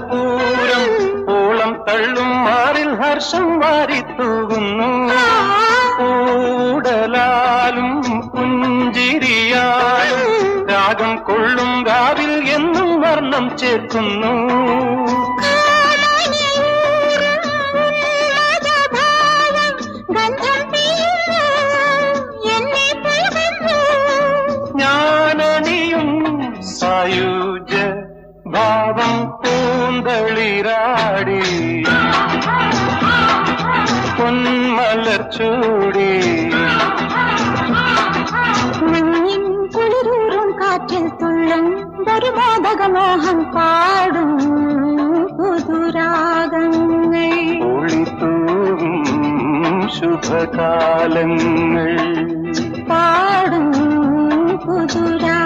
പൂരം ഓളം തള്ളും മാറിൽ ഹർഷം വാരിത്തൂകുന്നു കൂടലാലും പുഞ്ചിരിയാലും രാഗം കൊള്ളും രാവിൽ എന്നും വർണ്ണം ചേർക്കുന്നു ഞാനണിയും സായുജ ഭാവം പൂന്തളിരാടി പൊന്മലർ ചൂടി കുളിരൂറും കാറ്റിൽ തുള്ളും ഒരു മോദകമോഹം പാടും പുതുരാഗങ്ങൾ ഒളിത്തൂവും ശുഭകാലങ്ങൾ പാടും പുതുരാ